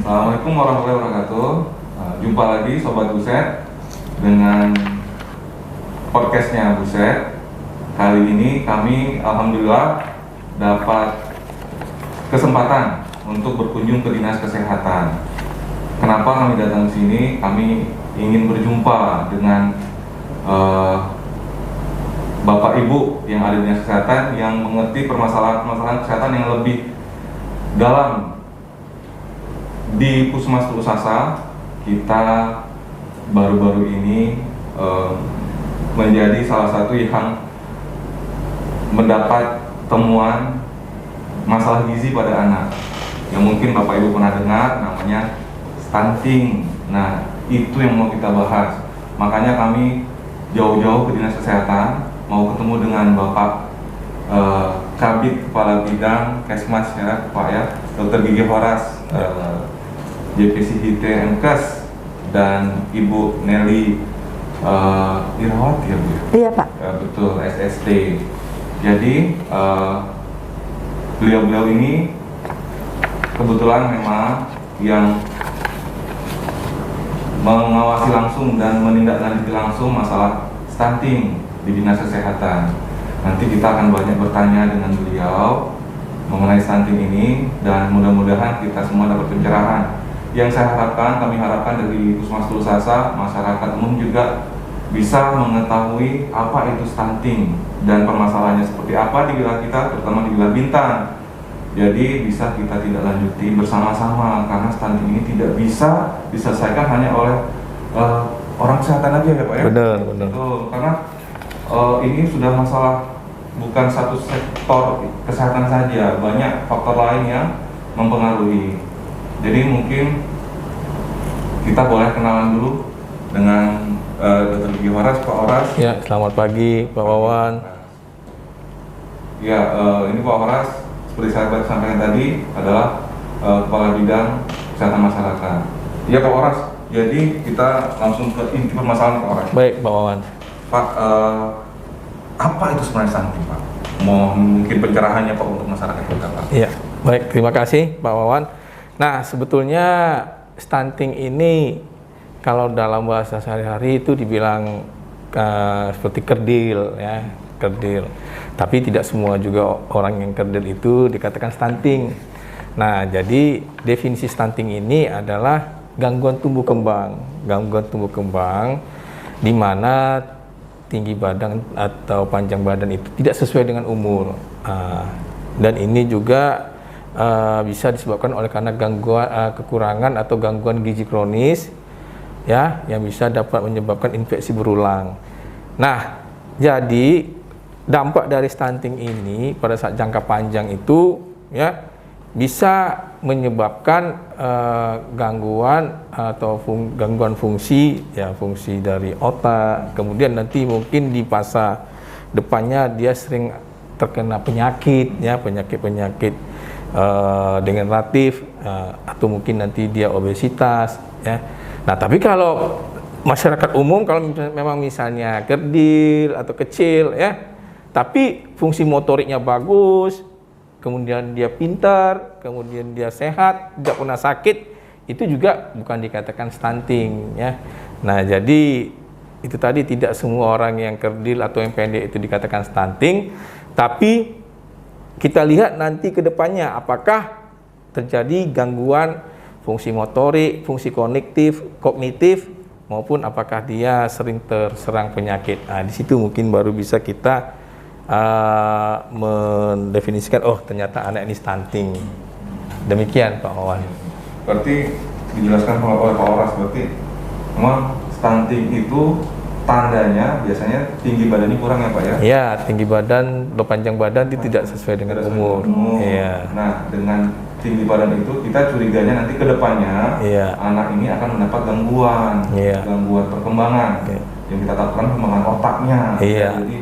Assalamualaikum warahmatullahi wabarakatuh. Jumpa lagi Sobat Buset dengan podcastnya Buset. Kali ini kami alhamdulillah dapat kesempatan untuk berkunjung ke Dinas Kesehatan. Kenapa kami datang ke sini? Kami ingin berjumpa dengan Bapak Ibu yang ada di Dinas Kesehatan yang mengerti permasalahan kesehatan yang lebih dalam. Di Puskesmas Teluk Sasa, kita baru-baru ini menjadi salah satu yang mendapat temuan masalah gizi pada anak yang mungkin Bapak Ibu pernah dengar, namanya stunting. Nah, itu yang mau kita bahas. Makanya kami jauh-jauh ke Dinas Kesehatan, mau ketemu dengan Bapak Kabid Kepala Bidang Kesmas ya, Pak ya, Dr. Gigi Horas, JPCHT MKes, dan Ibu Nelly Irawati ya Bu? Iya Pak. Betul, SST. Jadi beliau-beliau ini kebetulan memang yang mengawasi langsung dan menindaklanjuti langsung masalah stunting di Dinas Kesehatan. Nanti kita akan banyak bertanya dengan beliau mengenai stunting ini, dan mudah-mudahan kita semua dapat pencerahan. Yang saya harapkan, kami harapkan dari Puskesmas Teluk Sasa, masyarakat umum juga bisa mengetahui apa itu stunting dan permasalahannya seperti apa di wilayah kita, terutama di wilayah Bintan. Jadi bisa kita tidak lanjuti bersama-sama, karena stunting ini tidak bisa diselesaikan hanya oleh orang kesehatan aja ya Pak ya? Benar. Karena ini sudah masalah bukan satu sektor kesehatan saja, banyak faktor lain yang mempengaruhi. Jadi mungkin kita boleh kenalan dulu dengan Dr. Gigi Horas, Pak Horas. Ya, selamat pagi Pak Wawan. Ya, ini Pak Horas, seperti saya sampaikan tadi, adalah Kepala Bidang Kesehatan Masyarakat. Iya Pak Horas, jadi kita langsung ke inti permasalahan Pak Horas. Baik Pak Wawan. Pak, apa itu sebenarnya stunting Pak? Mungkin pencerahannya Pak untuk masyarakat kita Pak. Iya, baik, terima kasih Pak Wawan. Nah, sebetulnya stunting ini kalau dalam bahasa sehari-hari itu dibilang seperti kerdil ya, kerdil. Tapi tidak semua juga orang yang kerdil itu dikatakan stunting. Nah, jadi definisi stunting ini adalah gangguan tumbuh kembang di mana tinggi badan atau panjang badan itu tidak sesuai dengan umur. Dan ini juga bisa disebabkan oleh karena gangguan kekurangan atau gangguan gizi kronis ya, yang bisa dapat menyebabkan infeksi berulang. Nah, jadi dampak dari stunting ini pada saat jangka panjang itu ya bisa menyebabkan gangguan atau gangguan fungsi ya, fungsi dari otak. Kemudian nanti mungkin di masa depannya dia sering terkena penyakit ya, penyakit degeneratif atau mungkin nanti dia obesitas ya. Nah, tapi kalau masyarakat umum, kalau memang misalnya kerdil atau kecil ya, tapi fungsi motoriknya bagus, kemudian dia pintar, kemudian dia sehat, tidak pernah sakit, itu juga bukan dikatakan stunting ya. Nah, jadi itu tadi, tidak semua orang yang kerdil atau yang pendek itu dikatakan stunting, tapi kita lihat nanti ke depannya apakah terjadi gangguan fungsi motorik, fungsi kognitif, maupun apakah dia sering terserang penyakit. Nah, di situ mungkin baru bisa kita mendefinisikan, oh ternyata anak ini stunting. Demikian Pak Wawan. Berarti dijelaskan oleh Pak Horas, berarti memang stunting itu tandanya biasanya tinggi badannya kurang ya Pak ya? Ya, tinggi badan, panjang badan itu tidak sesuai dengan umur. Iya. Nah, dengan tinggi badan itu kita curiganya nanti ke depannya anak ini akan mendapat gangguan perkembangan. Yang kita takutkan perkembangan otaknya. Jadi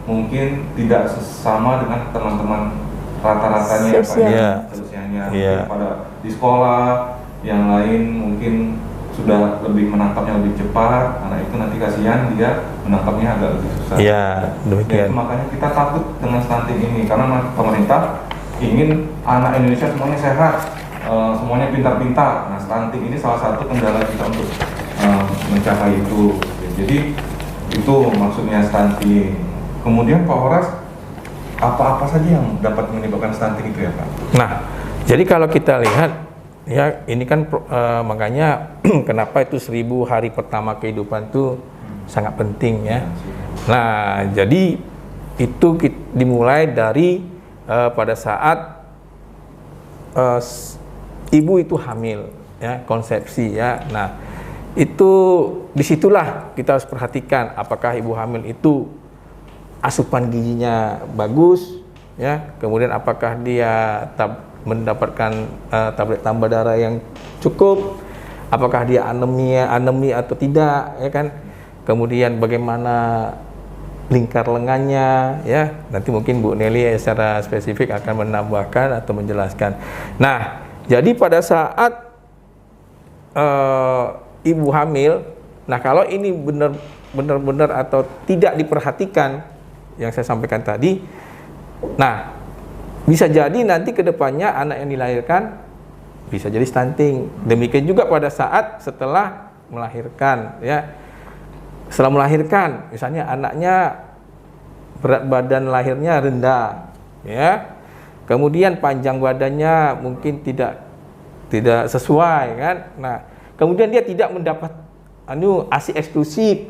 mungkin tidak sama dengan teman-teman rata-ratanya ya Pak ya, usianya. Pada di sekolah yang lain mungkin sudah lebih menangkapnya lebih cepat, anak itu nanti kasihan dia menangkapnya agak lebih susah. Iya, demikian. Makanya kita takut dengan stunting ini karena pemerintah ingin anak Indonesia semuanya sehat, semuanya pintar-pintar. Nah, stunting ini salah satu kendala kita untuk mencapai itu. Jadi itu maksudnya stunting. Kemudian Pak Horas, apa-apa saja yang dapat menyebabkan stunting itu ya Pak? Nah, jadi kalau kita lihat ya ini kan makanya kenapa itu 1000 hari pertama kehidupan itu sangat penting ya. Nah, jadi itu dimulai dari pada saat ibu itu hamil ya, konsepsi ya. Nah, itu disitulah kita harus perhatikan apakah ibu hamil itu asupan gizinya bagus ya, kemudian apakah dia mendapatkan tablet tambah darah yang cukup, apakah dia anemi atau tidak ya kan, kemudian bagaimana lingkar lengannya ya, nanti mungkin Bu Nelly secara spesifik akan menambahkan atau menjelaskan. Nah, jadi pada saat ibu hamil, nah kalau ini benar-benar atau tidak diperhatikan yang saya sampaikan tadi, nah bisa jadi nanti kedepannya anak yang dilahirkan bisa jadi stunting. Demikian juga pada saat setelah melahirkan ya. Setelah melahirkan, misalnya anaknya berat badan lahirnya rendah ya. Kemudian panjang badannya mungkin tidak sesuai kan. Nah, kemudian dia tidak mendapat ASI eksklusif.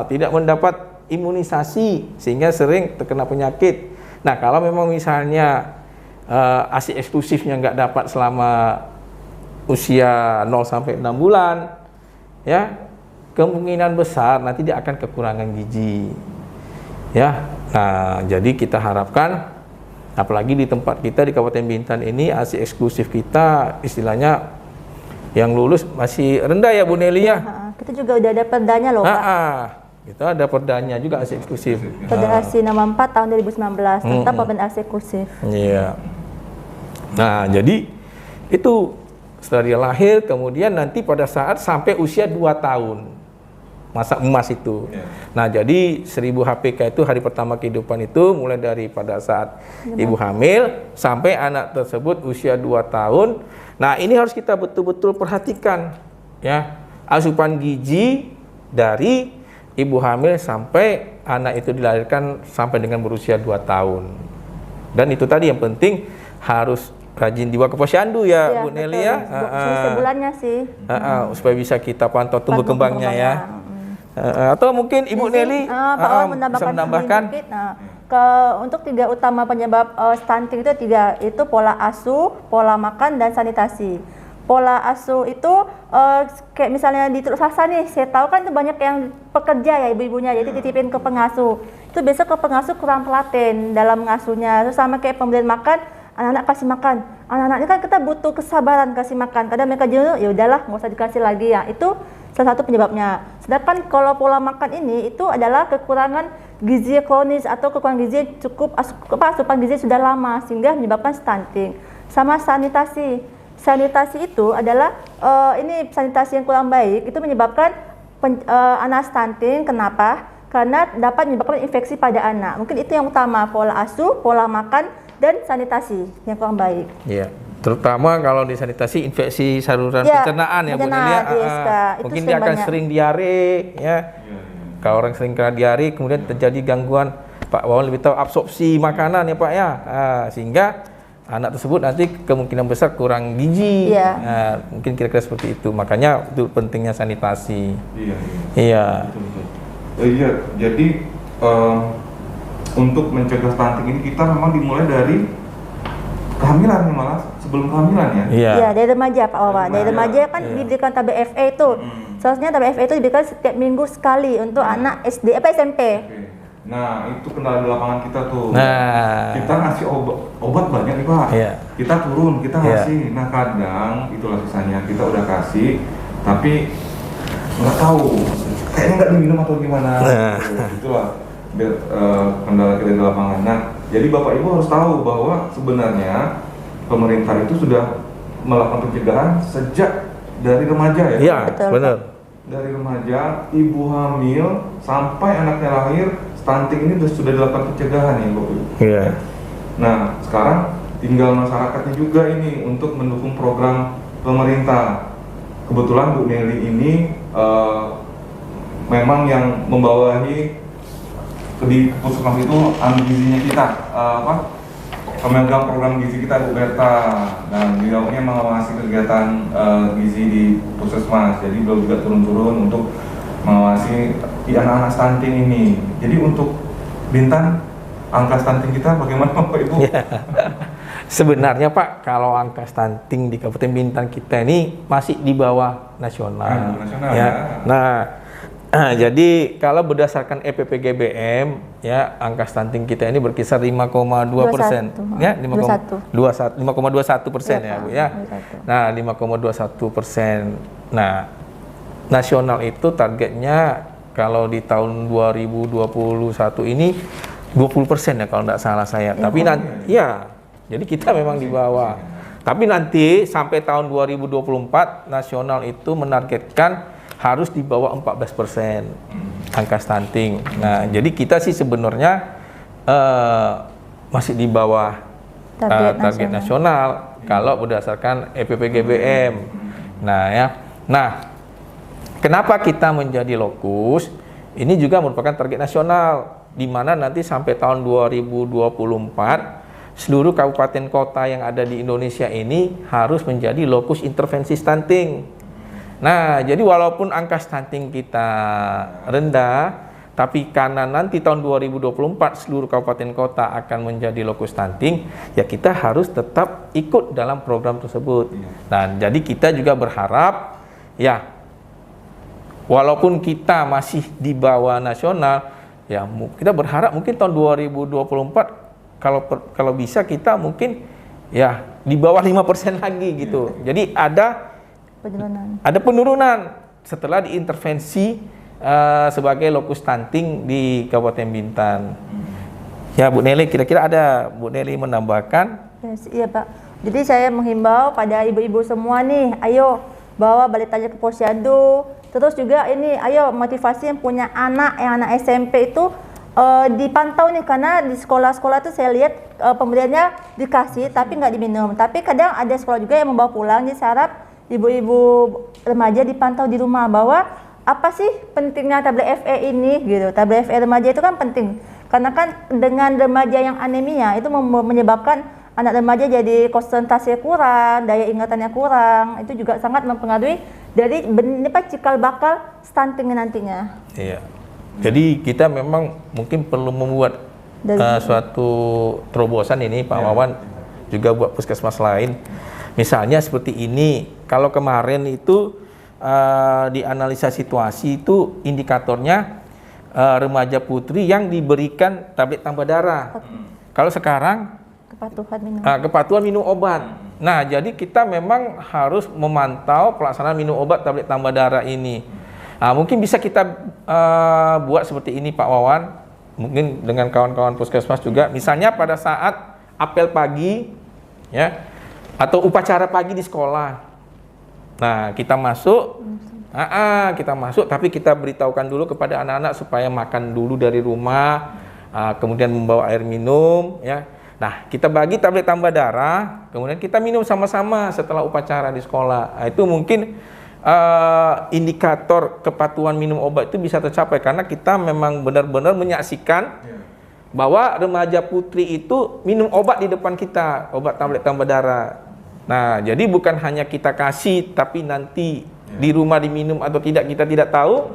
Tidak mendapat imunisasi sehingga sering terkena penyakit. Nah, kalau memang misalnya ASI eksklusifnya nggak dapat selama usia 0 sampai 6 bulan, ya kemungkinan besar nanti dia akan kekurangan gizi. Ya, nah jadi kita harapkan, apalagi di tempat kita di Kabupaten Bintan ini ASI eksklusif kita istilahnya yang lulus masih rendah ya Bu Nelly ya. Kita juga udah ada perdanya loh Pak. Kita ada perdanya juga ASI eksklusif. Perda ASI nomor 4 tahun 2019 tentang pembinaan ASI eksklusif. Iya. Nah, jadi itu setelah dia lahir, kemudian nanti pada saat sampai usia 2 tahun masa emas itu. Nah, jadi 1000 HPK itu hari pertama kehidupan itu mulai dari pada saat ibu hamil sampai anak tersebut usia 2 tahun. Nah, ini harus kita betul-betul perhatikan ya, asupan gizi dari ibu hamil sampai anak itu dilahirkan sampai dengan berusia 2 tahun. Dan itu tadi yang penting harus rajin di bawah posyandu ya, Bu Nelly ya. Sebulannya sih. Supaya bisa kita pantau tumbuh kembangnya ya. Atau mungkin Ibu Nelly bisa menambahkan. Untuk 3 utama penyebab stunting itu 3, itu pola asuh, pola makan, dan sanitasi. Pola asuh itu kayak misalnya di Teluk Sasa nih, saya tahu kan itu banyak yang pekerja ya ibu-ibunya, jadi titipin ke pengasuh. Itu biasa ke pengasuh kurang telaten dalam mengasuhnya. Terus sama kayak pemberian makan, anak-anak kasih makan. Anak-anak ini kan kita butuh kesabaran kasih makan. Kadang mereka jenuh, ya udahlah nggak usah dikasih lagi ya. Itu salah satu penyebabnya. Sedangkan kalau pola makan ini itu adalah kekurangan gizi kronis atau kekurangan gizi cukup, asupan gizi sudah lama sehingga menyebabkan stunting. Sama sanitasi. Sanitasi itu adalah ini sanitasi yang kurang baik, itu menyebabkan anak stunting. Kenapa? Karena dapat menyebabkan infeksi pada anak. Mungkin itu yang utama, pola asuh, pola makan, dan sanitasi yang kurang baik. Iya, terutama kalau di sanitasi infeksi saluran pencernaan ya Bu Nelly ya. Mungkin dia akan sering diare ya. Kalau orang sering kena diare kemudian terjadi gangguan, Pak Wawan lebih tahu, absorpsi makanan ya Pak ya. Sehingga anak tersebut nanti kemungkinan besar kurang gizi. Mungkin kira-kira seperti itu. Makanya itu pentingnya sanitasi. Iya, jadi untuk mencegah stunting ini kita memang dimulai dari kehamilan nih, malah sebelum kehamilan ya. Iya. Iya, dari remaja Pak Wawan. Dari remaja kan Iya. diberikan tablet FA itu. Seharusnya tablet FA itu diberikan setiap minggu sekali untuk anak SD SMP. Oke. Nah, itu kendala di lapangan kita tuh. Nah, Kita ngasih obat banyak nih Pak. Iya. Kita turun, kita Iya. ngasih. Nah, kadang itulah susahnya, kita udah kasih tapi nggak tahu, kayaknya nggak diminum atau gimana. Nah. Itulah kendala kita di lapangan. Nah, jadi Bapak Ibu harus tahu bahwa sebenarnya pemerintah itu sudah melakukan pencegahan sejak dari remaja ya. iya, Betul, benar. Dari remaja, ibu hamil sampai anaknya lahir, stunting ini sudah dilakukan pencegahan ya Bapak Ibu. Iya. Nah, sekarang tinggal masyarakatnya juga ini untuk mendukung program pemerintah. Kebetulan Bu Nelly ini memang yang membawahi di puskesmas itu ambil gizinya kita, pemegang program gizi kita Bu Berta, dan beliaunya mengawasi kegiatan gizi di puskesmas. Jadi beliau juga turun-turun untuk mengawasi anak-anak stunting ini. Jadi untuk Bintan, angka stunting kita bagaimana Bapak Ibu? Sebenarnya Pak, kalau angka stunting di Kabupaten Bintan kita ini masih di bawah nasional. Nasional Ya. ya. Nah, jadi kalau berdasarkan EPPGBM ya, angka stunting kita ini berkisar 5,2%. 21. Ya, 5,21% Iya, ya, Pak. Bu ya. 21. Nah, 5,21%. Nah, nasional itu targetnya kalau di tahun 2021 ini 20% ya kalau tidak salah saya. Tapi nanti ya, jadi kita memang di bawah. Tapi nanti sampai tahun 2024 nasional itu menargetkan harus di bawah 14% angka stunting. Nah, jadi kita sih sebenarnya masih di bawah target nasional kalau berdasarkan EPPGBM. Nah, ya. Nah, kenapa kita menjadi lokus? Ini juga merupakan target nasional, di mana nanti sampai tahun 2024 seluruh kabupaten kota yang ada di Indonesia ini harus menjadi lokus intervensi stunting. Nah, jadi walaupun angka stunting kita rendah, tapi karena nanti tahun 2024 seluruh kabupaten kota akan menjadi lokus stunting, ya kita harus tetap ikut dalam program tersebut. Dan jadi kita juga berharap, ya walaupun kita masih di bawah nasional, ya kita berharap mungkin tahun 2024 kalau bisa kita mungkin ya di bawah 5% lagi gitu. Jadi ada penurunan setelah diintervensi sebagai lokus stunting di Kabupaten Bintan. Ya Bu Nelly, kira-kira ada Bu Nelly menambahkan? Iya Pak. Jadi saya menghimbau pada ibu-ibu semua nih, ayo bawa balitanya ke posyandu. Terus juga ini, ayo motivasi yang punya anak, yang anak SMP itu dipantau nih, karena di sekolah-sekolah tuh saya lihat pemberiannya dikasih tapi nggak diminum. Tapi kadang ada sekolah juga yang membawa pulang. Jadi saya harap ibu-ibu remaja dipantau di rumah bahwa apa sih pentingnya tablet FE ini gitu. Tablet FE remaja itu kan penting karena kan dengan remaja yang anemia itu menyebabkan anak remaja jadi konsentrasi kurang, daya ingatannya kurang. Itu juga sangat mempengaruhi dari cikal bakal stunting nantinya. Iya. Jadi kita memang mungkin perlu membuat suatu terobosan ini Pak Wawan, juga buat puskesmas lain. Misalnya seperti ini, kalau kemarin itu dianalisa situasi itu indikatornya remaja putri yang diberikan tablet tambah darah. Kalau sekarang kepatuhan minum obat. Nah, jadi kita memang harus memantau pelaksanaan minum obat tablet tambah darah ini. Nah, mungkin bisa kita buat seperti ini Pak Wawan, mungkin dengan kawan-kawan puskesmas juga. Misalnya pada saat apel pagi, ya, atau upacara pagi di sekolah. Nah, kita masuk, tapi kita beritahukan dulu kepada anak-anak supaya makan dulu dari rumah, kemudian membawa air minum, ya. Nah, kita bagi tablet tambah darah, kemudian kita minum sama-sama setelah upacara di sekolah. Nah, itu mungkin indikator kepatuhan minum obat itu bisa tercapai karena kita memang benar-benar menyaksikan bahwa remaja putri itu minum obat di depan kita, obat tablet tambah darah. Nah, jadi bukan hanya kita kasih, tapi nanti di rumah diminum atau tidak kita tidak tahu.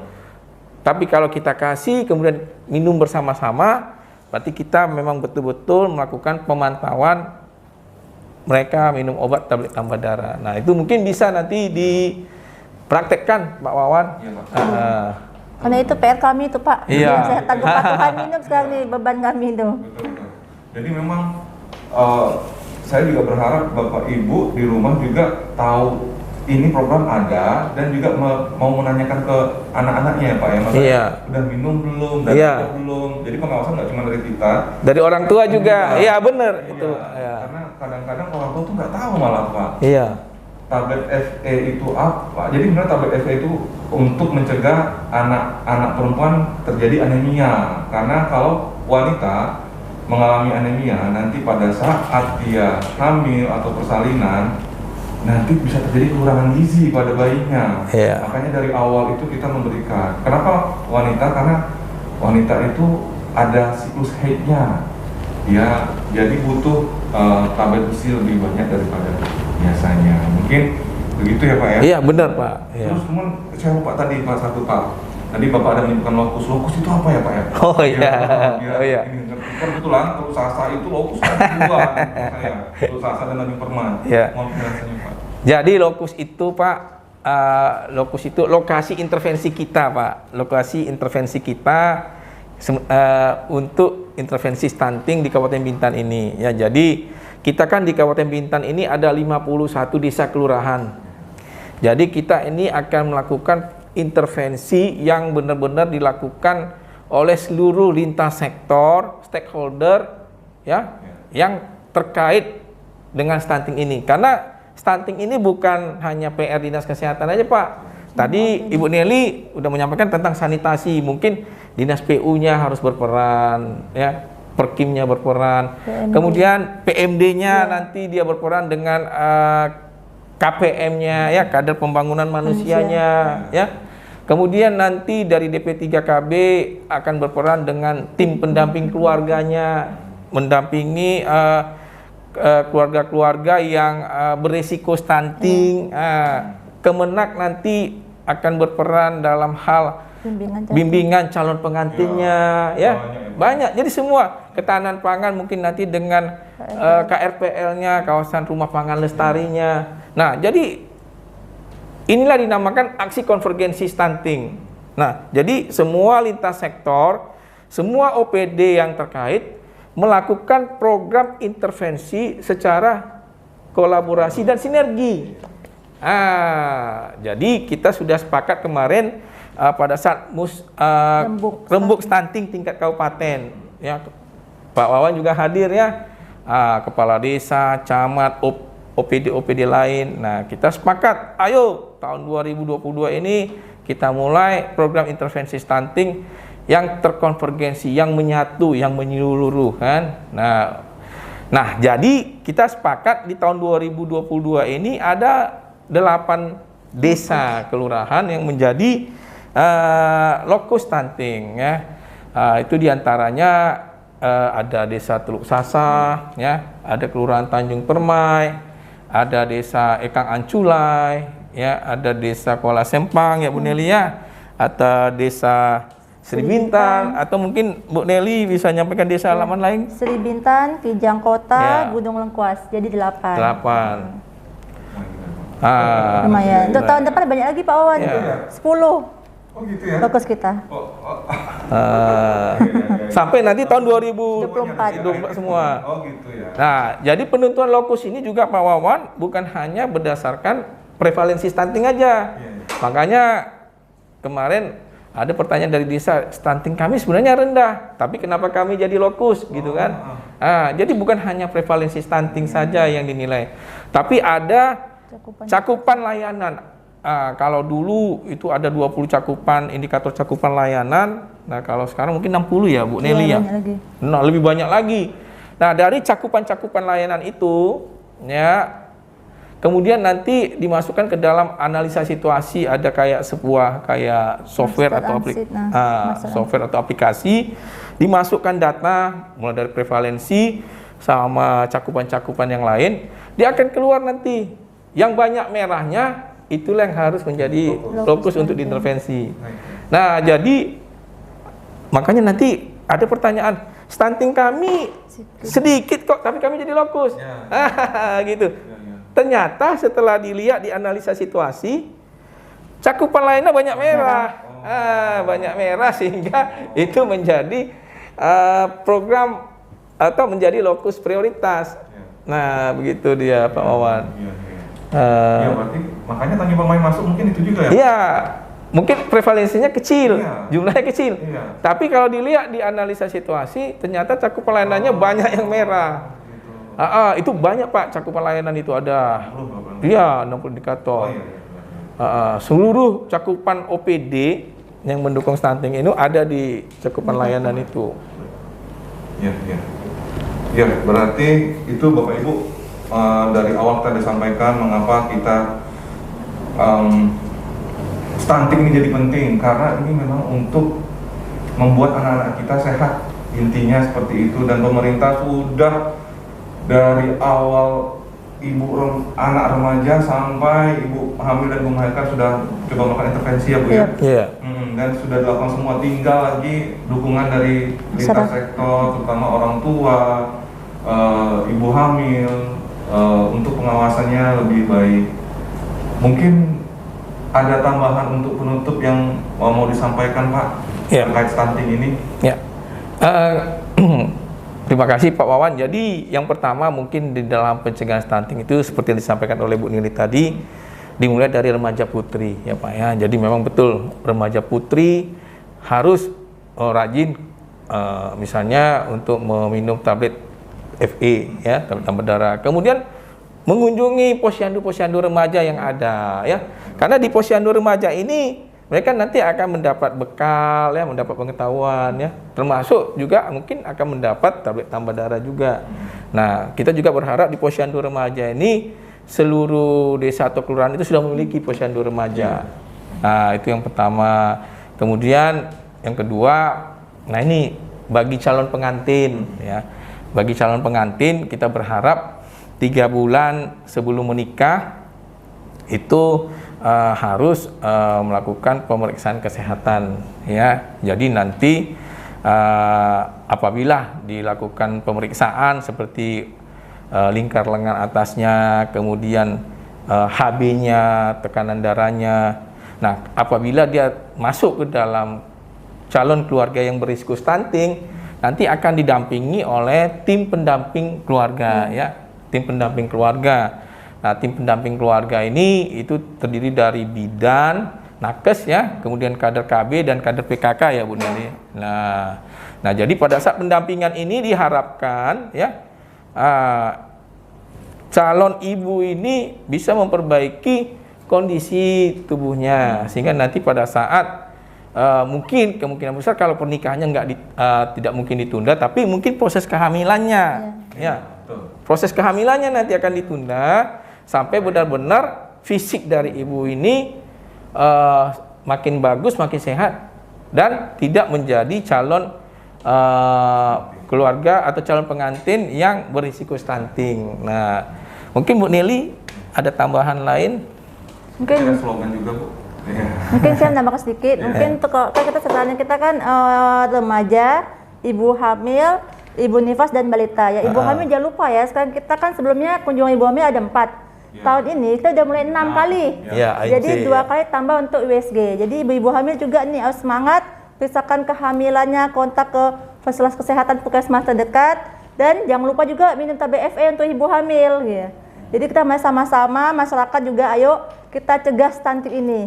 Tapi kalau kita kasih, kemudian minum bersama-sama, Berarti kita memang betul-betul melakukan pemantauan mereka minum obat tablet tambah darah. Nah, itu mungkin bisa nanti dipraktekkan Pak Wawan. Iya, Pak. Karena itu PR kami itu Pak. Iya. Yang saya tanggung patuhan minum sekarang nih, beban kami itu. Betul. Jadi memang saya juga berharap Bapak Ibu di rumah juga tahu ini program ada dan juga mau menanyakan ke anak-anaknya ya Pak ya. Maksudnya, Iya. udah minum belum, dan Iya. belum. Jadi pengawasan nggak cuma dari kita. Dari orang tua juga. Iya, benar Iya. itu. Iya. Karena kadang-kadang orang tua tuh nggak tahu malah Pak. Iya. Tablet FE itu apa? Jadi sebenarnya tablet FE itu untuk mencegah anak-anak perempuan terjadi anemia. Karena kalau wanita mengalami anemia nanti pada saat dia hamil atau persalinan nanti bisa terjadi kekurangan gizi pada bayinya. Iya. Makanya dari awal itu kita memberikan. Kenapa wanita? Karena wanita itu ada siklus haidnya. Ya, jadi butuh tablet besi lebih banyak daripada biasanya. Mungkin begitu ya Pak ya? Iya, benar Pak. Iya. Terus kemudian saya lupa tadi Pak satu Pak. Tadi Bapak ada menyebutkan lokus. Lokus itu apa ya Pak ya? Oh iya. Oh iya. Ini, kebetulan terus sasa itu lokus kedua saya. Terus sasa dan Nabi Perman. Iya. Mohon penjelasannya Pak. Jadi lokus itu Pak, lokus itu lokasi intervensi kita Pak. Lokasi intervensi kita untuk intervensi stunting di Kabupaten Bintan ini. Ya, jadi kita kan di Kabupaten Bintan ini ada 51 desa kelurahan. Jadi kita ini akan melakukan intervensi yang benar-benar dilakukan oleh seluruh lintas sektor, stakeholder ya, yang terkait dengan stunting ini. Karena stunting ini bukan hanya PR Dinas Kesehatan aja Pak. Tadi Ibu Nelly udah menyampaikan tentang sanitasi, mungkin Dinas PU-nya harus berperan, ya, Perkimnya berperan, PMD. kemudian PMD-nya nanti dia berperan dengan KPM-nya, ya, kader pembangunan manusianya, ya. Kemudian nanti dari DP3KB akan berperan dengan tim pendamping keluarganya, mendampingi keluarga-keluarga yang beresiko stunting. Kemenak nanti akan berperan dalam hal bimbingan calon pengantinnya, ya, banyak. Jadi semua ketahanan pangan mungkin nanti dengan KRPL-nya, kawasan rumah pangan lestarinya. Nah, jadi inilah dinamakan aksi konvergensi stunting. Nah, jadi semua lintas sektor, semua OPD yang terkait melakukan program intervensi secara kolaborasi dan sinergi. Jadi kita sudah sepakat kemarin pada saat rembuk stunting tingkat kabupaten, ya, Pak Wawan juga hadir ya, kepala desa, camat, OPD lain. Nah, kita sepakat, ayo tahun 2022 ini kita mulai program intervensi stunting yang terkonvergensi, yang menyatu, yang menyeluruh kan. Nah, jadi kita sepakat di tahun 2022 ini ada 8 desa kelurahan yang menjadi lokus stunting, ya. Itu diantaranya ada desa Teluk Sasa, ya, ada kelurahan Tanjung Permai, ada desa Ekang Anculai, ya, ada desa Kuala Sempang, ya Bu Nelly, ya, atau desa Sri Bintan, atau mungkin Bu Nelly bisa nyampaikan desa halaman lain. Sri Bintan, Kijang Kota, Gunung Lengkuas, jadi 8. 8. Lumayan. Untuk tahun depan banyak lagi Pak Wawan. Ya. 10 Oh gitu ya? lokus kita. Sampai nanti tahun 24 semua. Oh gitu ya. Nah, jadi penentuan lokus ini juga Pak Wawan bukan hanya berdasarkan prevalensi stunting aja. Makanya kemarin ada pertanyaan dari desa, stunting kami sebenarnya rendah, tapi kenapa kami jadi lokus gitu kan? Jadi bukan hanya prevalensi stunting saja yang dinilai, tapi ada cakupan layanan. Kalau dulu itu ada 20 cakupan, indikator cakupan layanan. Nah, kalau sekarang mungkin 60 ya Bu Nelly ya. Nah, lebih banyak lagi. Nah, dari cakupan-cakupan layanan itu, ya, kemudian nanti dimasukkan ke dalam analisa situasi, ada kayak sebuah software atau aplikasi, dimasukkan data mulai dari prevalensi sama cakupan-cakupan yang lain, dia akan keluar nanti. Yang banyak merahnya itulah yang harus menjadi lokus untuk diintervensi. Nah, jadi makanya nanti ada pertanyaan, stunting kami sedikit kok, tapi kami jadi lokus. Gitu. Ternyata setelah dilihat, dianalisa situasi, cakupan lainnya banyak merah. Banyak merah sehingga itu menjadi program atau menjadi lokus prioritas. Nah, begitu dia Pak Wawan. Iya, berarti makanya Tanjung Permai masuk mungkin itu juga ya? Iya, mungkin prevalensinya kecil, Iya. jumlahnya kecil. Iya. Tapi kalau dilihat di analisa situasi, ternyata cakupan layanannya banyak yang merah. Gitu. Itu banyak Pak, cakupan layanan itu ada. Iya, 60 indikator. Seluruh cakupan OPD yang mendukung stunting itu ada di cakupan layanan itu. Iya, iya. Ya, berarti itu Bapak Ibu dari awal tadi disampaikan mengapa kita stunting ini jadi penting, karena ini memang untuk membuat anak-anak kita sehat, intinya seperti itu. Dan pemerintah sudah dari awal anak remaja sampai ibu hamil dan melahirkan sudah coba melakukan intervensi ya Bu ya. Iya. Dan sudah dilakukan semua, tinggal lagi dukungan dari lintas sektor, terutama orang tua, ibu hamil, untuk pengawasannya lebih baik. Mungkin ada tambahan untuk penutup yang mau disampaikan Pak terkait stunting ini? Ya. Terima kasih Pak Wawan. Jadi yang pertama mungkin di dalam pencegahan stunting itu seperti yang disampaikan oleh Bu Nili tadi, dimulai dari remaja putri ya Pak ya. Jadi memang betul remaja putri harus rajin misalnya untuk meminum tablet FE ya, tablet tambah darah. Kemudian mengunjungi posyandu-posyandu remaja yang ada ya. Karena di posyandu remaja ini mereka nanti akan mendapat bekal ya, mendapat pengetahuan ya, termasuk juga mungkin akan mendapat tablet tambah darah juga. Nah, kita juga berharap di posyandu remaja ini seluruh desa atau kelurahan itu sudah memiliki posyandu remaja. Nah, itu yang pertama. Kemudian yang kedua, nah ini bagi calon pengantin ya. Bagi calon pengantin kita berharap 3 bulan sebelum menikah itu harus melakukan pemeriksaan kesehatan ya. Jadi nanti apabila dilakukan pemeriksaan seperti lingkar lengan atasnya, kemudian HB-nya, tekanan darahnya. Nah, apabila dia masuk ke dalam calon keluarga yang berisiko stunting, nanti akan didampingi oleh tim pendamping keluarga ya, tim pendamping keluarga. Nah, tim pendamping keluarga ini itu terdiri dari bidan, nakes ya, kemudian kader KB dan kader PKK ya Bu Neli. Nah, jadi pada saat pendampingan ini diharapkan ya calon ibu ini bisa memperbaiki kondisi tubuhnya sehingga nanti pada saat mungkin kemungkinan besar kalau pernikahannya tidak mungkin ditunda, tapi mungkin proses kehamilannya ya, proses kehamilannya nanti akan ditunda sampai benar-benar fisik dari ibu ini makin bagus, makin sehat dan tidak menjadi calon keluarga atau calon pengantin yang berisiko stunting. Nah, mungkin Bu Neli ada tambahan lain? Mungkin ada slogan juga Bu. Mungkin saya nambah sedikit. Mungkin kalau kita setelahnya kita kan remaja, ibu hamil, ibu nifas dan balita. Ya ibu hamil jangan lupa ya. Sekarang kita kan sebelumnya kunjungan ibu hamil ada 4. Tahun ini kita udah mulai 6 kali. Jadi 2 kali tambah untuk USG. Jadi ibu-ibu hamil juga nih harus semangat, periksakan kehamilannya, kontak ke fasilitas kesehatan puskesmas terdekat, dan jangan lupa juga minum tablet FE untuk ibu hamil. Ya. Jadi kita sama-sama masyarakat juga ayo kita cegah stunting ini.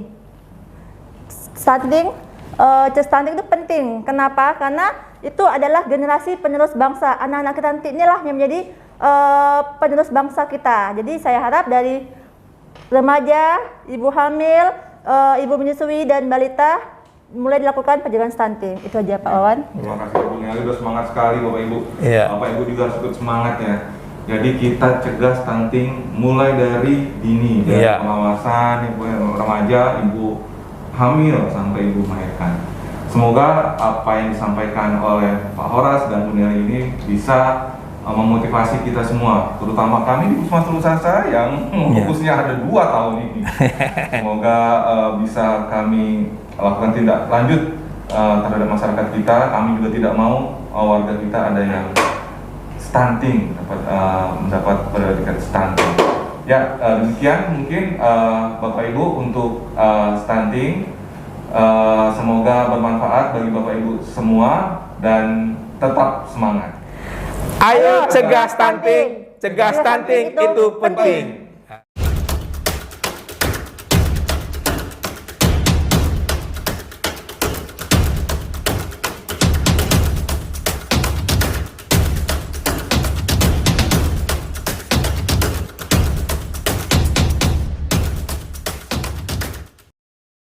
Stunting itu penting. Kenapa? Karena itu adalah generasi penerus bangsa. Anak-anak kita nanti inilah yang menjadi penerus bangsa kita. Jadi saya harap dari remaja, ibu hamil, ibu menyusui dan balita mulai dilakukan pencegahan stunting. Itu aja Pak Wawan. Terima kasih Bu Neli, udah semangat sekali Bapak Ibu. Bapak Ibu juga harus ikut semangat ya. Jadi kita cegah stunting mulai dari dini, dari pengawasan ibu remaja, ibu hamil sampai ibu melahirkan. Semoga apa yang disampaikan oleh Pak Horas dan Bu Neli ini bisa memotivasi kita semua, terutama kami di Puskesmas Tulusasa yang fokusnya ada 2 tahun ini. Semoga bisa kami lakukan tindak lanjut terhadap masyarakat kita. Kami juga tidak mau warga kita ada yang stunting, mendapat predikat stunting. Ya, demikian mungkin Bapak Ibu untuk stunting. Semoga bermanfaat bagi Bapak Ibu semua dan tetap semangat. Ayo cegah stunting itu penting.